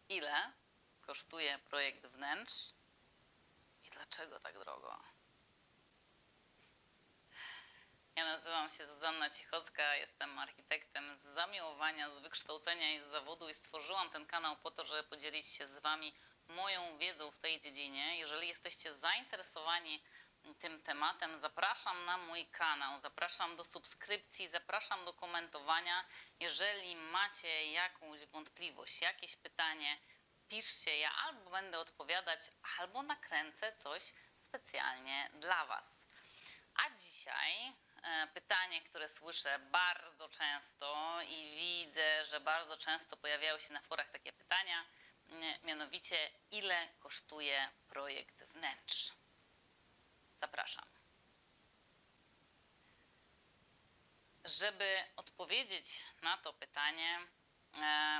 Ile kosztuje projekt wnętrz i dlaczego tak drogo? Ja nazywam się Zuzanna Cichocka, jestem architektem z zamiłowania, z wykształcenia i z zawodu i stworzyłam ten kanał po to, żeby podzielić się z Wami moją wiedzą w tej dziedzinie. Jeżeli jesteście zainteresowani tym tematem, zapraszam na mój kanał, zapraszam do subskrypcji, zapraszam do komentowania. Jeżeli macie jakąś wątpliwość, jakieś pytanie, piszcie, ja albo będę odpowiadać, albo nakręcę coś specjalnie dla Was. A dzisiaj pytanie, które słyszę bardzo często i widzę, że bardzo często pojawiają się na forach takie pytania, mianowicie ile kosztuje projekt wnętrz? Zapraszam. Żeby odpowiedzieć na to pytanie,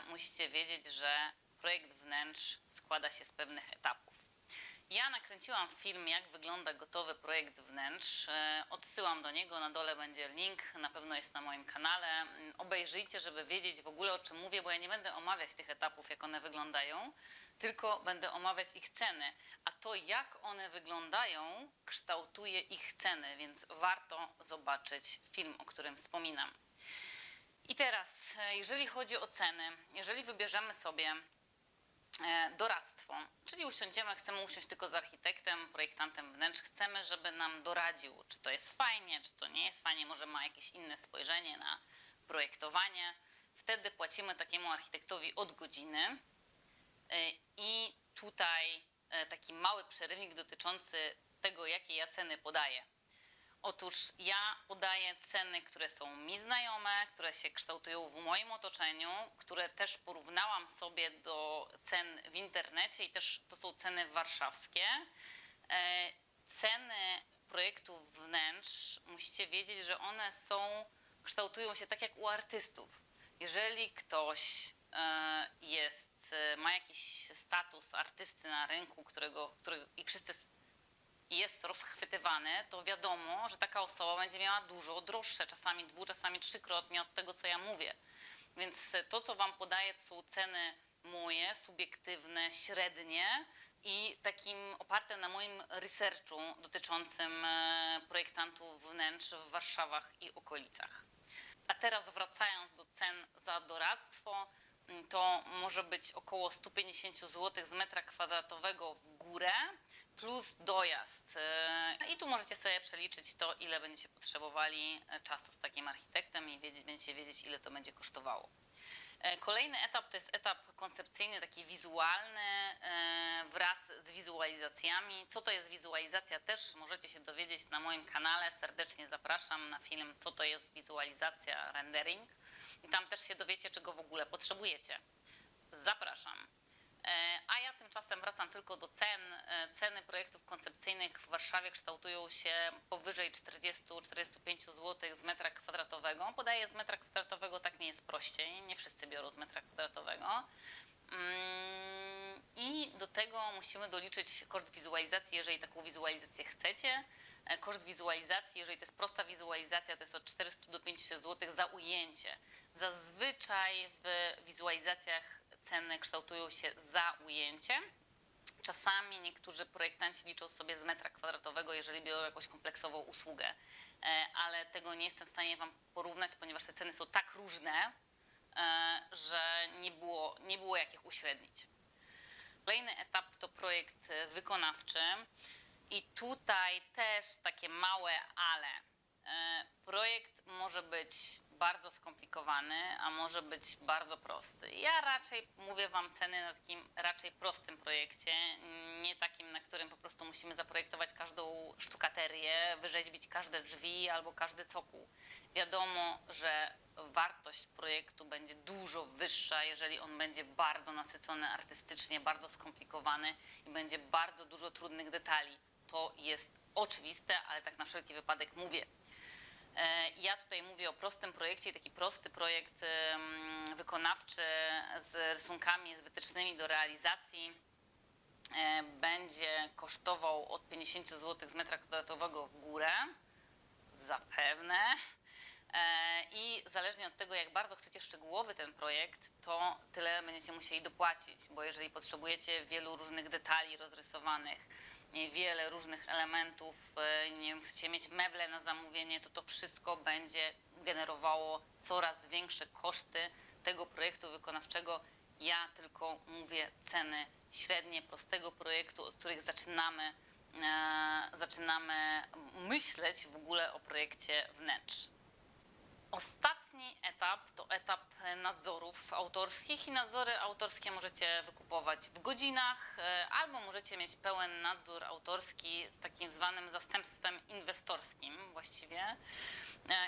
musicie wiedzieć, że projekt wnętrz składa się z pewnych etapów. Ja nakręciłam film, jak wygląda gotowy projekt wnętrz. Odsyłam do niego, na dole będzie link, na pewno jest na moim kanale. Obejrzyjcie, żeby wiedzieć w ogóle, o czym mówię, bo ja nie będę omawiać tych etapów, jak one wyglądają, tylko będę omawiać ich ceny. A to, jak one wyglądają, kształtuje ich ceny, więc warto zobaczyć film, o którym wspominam. I teraz, jeżeli chodzi o ceny, jeżeli wybierzemy sobie doradztwo, czyli chcemy usiąść tylko z architektem, projektantem wnętrz, chcemy, żeby nam doradził, czy to jest fajnie, czy to nie jest fajnie, może ma jakieś inne spojrzenie na projektowanie. Wtedy płacimy takiemu architektowi od godziny i tutaj taki mały przerywnik dotyczący tego, jakie ja ceny podaję. Otóż ja podaję ceny, które są mi znajome, które się kształtują w moim otoczeniu, które też porównałam sobie do cen w internecie i też to są ceny warszawskie. Ceny projektów wnętrz, musicie wiedzieć, że one kształtują się tak jak u artystów. Jeżeli ktoś ma jakiś status artysty na rynku, którego i wszyscy jest rozchwytywany, to wiadomo, że taka osoba będzie miała dużo droższe, czasami czasami trzykrotnie od tego, co ja mówię. Więc to, co Wam podaję, to są ceny moje, subiektywne, średnie i takim oparte na moim researchu dotyczącym projektantów wnętrz w Warszawach i okolicach. A teraz wracając do cen za doradztwo, to może być około 150 zł z metra kwadratowego w górę, plus dojazd. I tu możecie sobie przeliczyć to, ile będziecie potrzebowali czasu z takim architektem i będziecie wiedzieć, ile to będzie kosztowało. Kolejny etap to jest etap koncepcyjny, taki wizualny, wraz z wizualizacjami. Co to jest wizualizacja, też możecie się dowiedzieć na moim kanale. Serdecznie zapraszam na film, co to jest wizualizacja, rendering. I tam też się dowiecie, czego w ogóle potrzebujecie. Zapraszam. A ja tymczasem wracam tylko do cen. Ceny projektów koncepcyjnych w Warszawie kształtują się powyżej 40-45 zł z metra kwadratowego. Podaję z metra kwadratowego, tak nie jest prościej. Nie wszyscy biorą z metra kwadratowego. I do tego musimy doliczyć koszt wizualizacji, jeżeli taką wizualizację chcecie. Koszt wizualizacji, jeżeli to jest prosta wizualizacja, to jest od 400 do 500 zł za ujęcie. Zazwyczaj w wizualizacjach ceny kształtują się za ujęcie. Czasami niektórzy projektanci liczą sobie z metra kwadratowego, jeżeli biorą jakąś kompleksową usługę, ale tego nie jestem w stanie Wam porównać, ponieważ te ceny są tak różne, że nie było jak ich uśrednić. Kolejny etap to projekt wykonawczy i tutaj też takie małe ale. Projekt może być bardzo skomplikowany, a może być bardzo prosty. Ja raczej mówię Wam ceny na takim raczej prostym projekcie, nie takim, na którym po prostu musimy zaprojektować każdą sztukaterię, wyrzeźbić każde drzwi albo każdy cokół. Wiadomo, że wartość projektu będzie dużo wyższa, jeżeli on będzie bardzo nasycony artystycznie, bardzo skomplikowany i będzie bardzo dużo trudnych detali. To jest oczywiste, ale tak na wszelki wypadek mówię. Ja tutaj mówię o prostym projekcie, taki prosty projekt wykonawczy z rysunkami, z wytycznymi do realizacji będzie kosztował od 50 zł z metra kwadratowego w górę, zapewne. I zależnie od tego, jak bardzo chcecie szczegółowy ten projekt, to tyle będziecie musieli dopłacić, bo jeżeli potrzebujecie wielu różnych detali rozrysowanych, wiele różnych elementów, nie wiem, chcecie mieć meble na zamówienie, to wszystko będzie generowało coraz większe koszty tego projektu wykonawczego. Ja tylko mówię ceny średnie prostego projektu, od których zaczynamy myśleć w ogóle o projekcie wnętrz. Ostatni etap to etap nadzorów autorskich i nadzory autorskie możecie wykupować w godzinach albo możecie mieć pełen nadzór autorski z takim zwanym zastępstwem inwestorskim właściwie.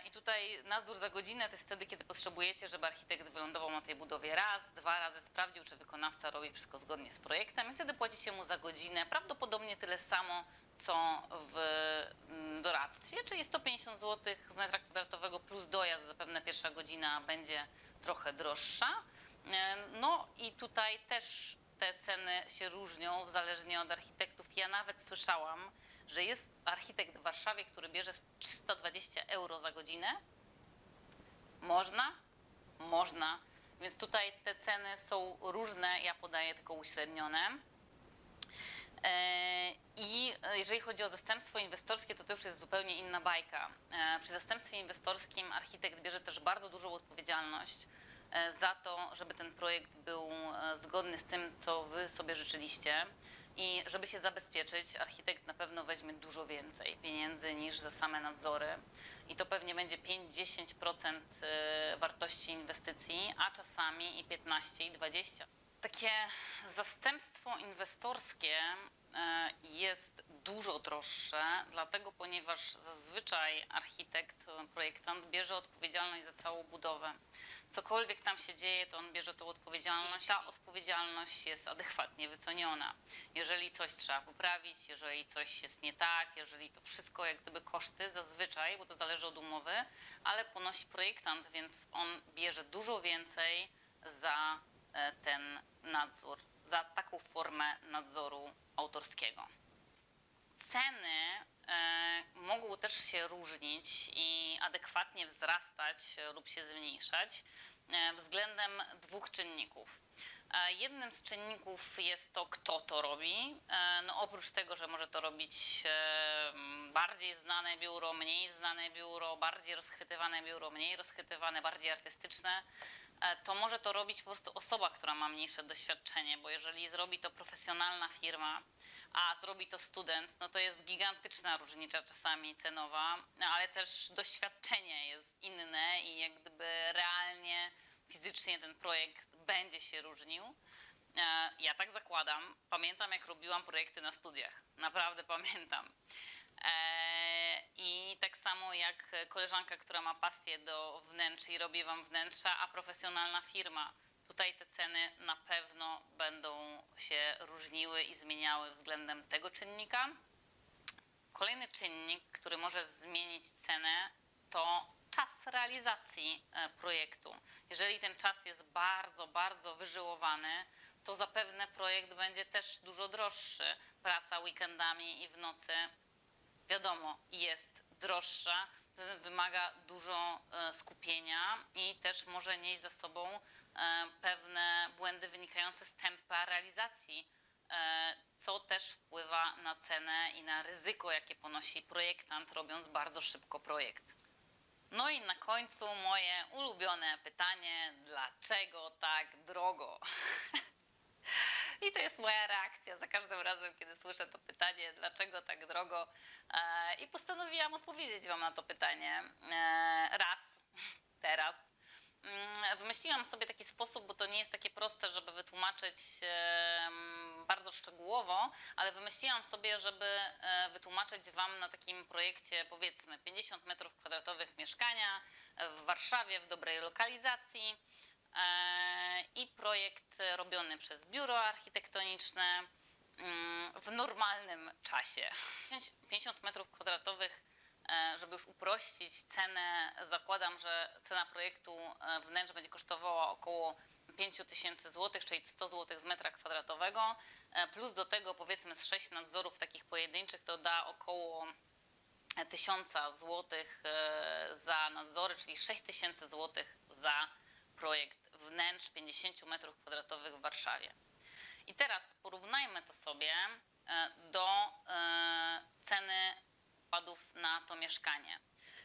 I tutaj nadzór za godzinę to jest wtedy, kiedy potrzebujecie, żeby architekt wylądował na tej budowie raz, 2 razy, sprawdził, czy wykonawca robi wszystko zgodnie z projektem i wtedy płacicie mu za godzinę prawdopodobnie tyle samo, co w doradztwie, czyli 150 zł z metra kwadratowego plus dojazd, zapewne pierwsza godzina będzie trochę droższa. No i tutaj też te ceny się różnią zależnie od architektów. Ja nawet słyszałam, że jest architekt w Warszawie, który bierze 320 euro za godzinę. Można? Można. Więc tutaj te ceny są różne, ja podaję tylko uśrednione. I jeżeli chodzi o zastępstwo inwestorskie, to już jest zupełnie inna bajka. Przy zastępstwie inwestorskim architekt bierze też bardzo dużą odpowiedzialność za to, żeby ten projekt był zgodny z tym, co wy sobie życzyliście. I żeby się zabezpieczyć, architekt na pewno weźmie dużo więcej pieniędzy niż za same nadzory. I to pewnie będzie 5-10% wartości inwestycji, a czasami i 15 i 20. Takie zastępstwo inwestorskie jest dużo droższe, dlatego ponieważ zazwyczaj architekt, projektant bierze odpowiedzialność za całą budowę. Cokolwiek tam się dzieje, to on bierze tą odpowiedzialność i ta odpowiedzialność jest adekwatnie wyceniona. Jeżeli coś trzeba poprawić, jeżeli coś jest nie tak, jeżeli to wszystko jak gdyby koszty zazwyczaj, bo to zależy od umowy, ale ponosi projektant, więc on bierze dużo więcej za ten nadzór, za taką formę nadzoru autorskiego. Ceny mogą też się różnić i adekwatnie wzrastać lub się zmniejszać względem 2 czynników. Jednym z czynników jest to, kto to robi. No oprócz tego, że może to robić bardziej znane biuro, mniej znane biuro, bardziej rozchwytywane biuro, mniej rozchwytywane, bardziej artystyczne, to może to robić po prostu osoba, która ma mniejsze doświadczenie, bo jeżeli zrobi to profesjonalna firma, a zrobi to student, no to jest gigantyczna różnica czasami cenowa, ale też doświadczenie jest inne i jak gdyby realnie, fizycznie ten projekt będzie się różnił. Ja tak zakładam. Pamiętam, jak robiłam projekty na studiach. Naprawdę pamiętam. I tak samo jak koleżanka, która ma pasję do wnętrz i robi wam wnętrza, a profesjonalna firma. Tutaj te ceny na pewno będą się różniły i zmieniały względem tego czynnika. Kolejny czynnik, który może zmienić cenę, to czas realizacji projektu. Jeżeli ten czas jest bardzo, bardzo wyżyłowany, to zapewne projekt będzie też dużo droższy. Praca weekendami i w nocy, wiadomo, jest droższa, wymaga dużo skupienia i też może nieść za sobą pewne błędy wynikające z tempa realizacji, co też wpływa na cenę i na ryzyko, jakie ponosi projektant, robiąc bardzo szybko projekt. No i na końcu moje ulubione pytanie, dlaczego tak drogo? I to jest moja reakcja za każdym razem, kiedy słyszę to pytanie, dlaczego tak drogo? I postanowiłam odpowiedzieć wam na to pytanie teraz. Wymyśliłam sobie taki sposób, bo to nie jest takie proste, żeby wytłumaczyć bardzo szczegółowo, ale wymyśliłam sobie, żeby wytłumaczyć wam na takim projekcie, powiedzmy 50 m² mieszkania w Warszawie, w dobrej lokalizacji i projekt robiony przez biuro architektoniczne w normalnym czasie. 50 m², żeby już uprościć cenę, zakładam, że cena projektu wnętrz będzie kosztowała około 5000 zł, czyli 100 zł z metra kwadratowego, plus do tego powiedzmy z 6 nadzorów takich pojedynczych to da około 1000 złotych za nadzory, czyli 6000 złotych za projekt wnętrz 50 m2 w Warszawie. I teraz porównajmy to sobie do ceny wkładów na to mieszkanie.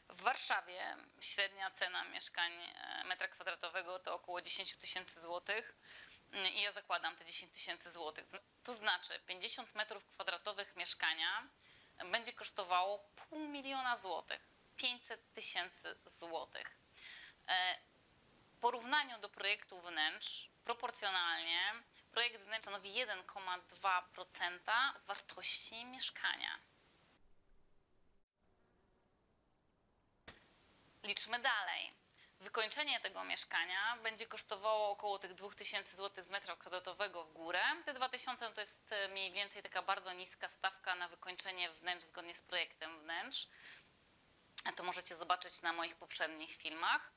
W Warszawie średnia cena mieszkań metra kwadratowego to około 10 000 złotych i ja zakładam te 10 000 złotych. To znaczy 50 m2 mieszkania będzie kosztowało 500 000 złotych, 500 000 złotych. W porównaniu do projektu wnętrz proporcjonalnie projekt wnętrz stanowi 1,2% wartości mieszkania. Liczmy dalej. Wykończenie tego mieszkania będzie kosztowało około tych 2000 zł z metra kwadratowego w górę. Te 2000 to jest mniej więcej taka bardzo niska stawka na wykończenie wnętrz zgodnie z projektem wnętrz. To możecie zobaczyć na moich poprzednich filmach.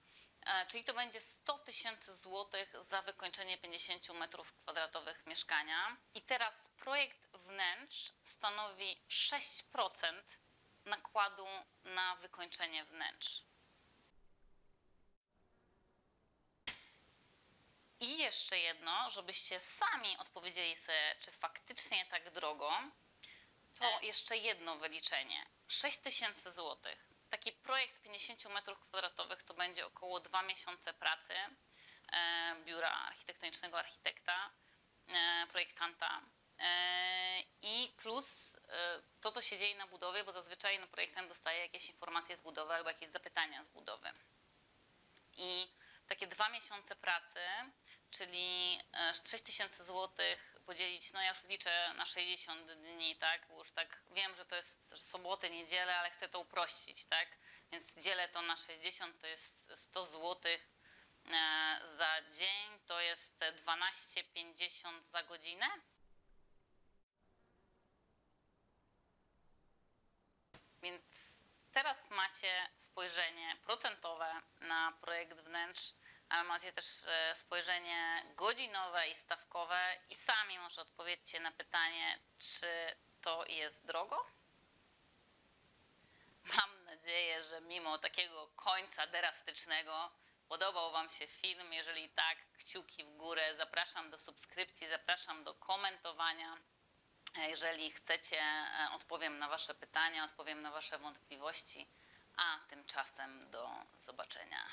Czyli to będzie 100 000 złotych za wykończenie 50 m2 mieszkania. I teraz projekt wnętrz stanowi 6% nakładu na wykończenie wnętrz. I jeszcze jedno, żebyście sami odpowiedzieli sobie, czy faktycznie tak drogo, to jeszcze jedno wyliczenie. 6000 złotych. Taki projekt 50 m2 to będzie około 2 miesiące pracy biura architektonicznego architekta, projektanta i plus to, co się dzieje na budowie, bo zazwyczaj projektant dostaje jakieś informacje z budowy albo jakieś zapytania z budowy. I takie 2 miesiące pracy, czyli 6000 złotych podzielić, no ja już liczę na 60 dni, tak, bo już tak wiem, że to jest soboty, niedzielę, ale chcę to uprościć, tak, więc dzielę to na 60, to jest 100 złotych za dzień, to jest 12,50 za godzinę. Więc teraz macie spojrzenie procentowe na projekt wnętrz, ale macie też spojrzenie godzinowe i stawkowe i sami może odpowiedzcie na pytanie, czy to jest drogo? Mam nadzieję, że mimo takiego końca drastycznego podobał Wam się film. Jeżeli tak, kciuki w górę. Zapraszam do subskrypcji, zapraszam do komentowania. Jeżeli chcecie, odpowiem na Wasze pytania, odpowiem na Wasze wątpliwości, a tymczasem do zobaczenia.